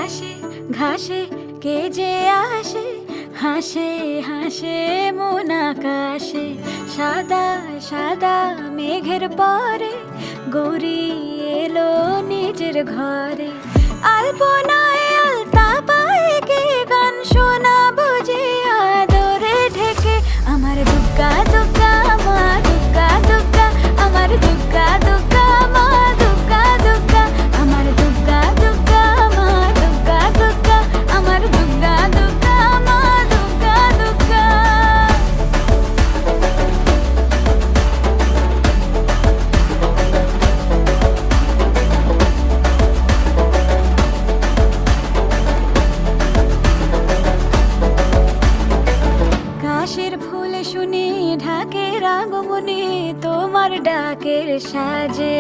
ঘাসে ঘাসে কে যে আসে, হাসে হাসে মন আকাশে। সাদা সাদা মেঘের পরে গৌরী এলো নিজের ঘরে। আলপনায় আলতা পায়ে কে গান শোনাবো যে আদরে ঢেকে। আমার দুগ্গা দুগ্গা মা দুগ্গা দুগ্গা, আমার দুগ্গা দুগ্গা মা দুগ্গা দুগ্গা, আমার দুগ্গা দুগ্গা মা দুগ্গা দুগ্গা, আমার দুগ্গা দুগ্গা মা দুগ্গা দুগ্গা। কাশের ফুল শুনি ঢাকের আগমনে, তোমার ডাকের সাজে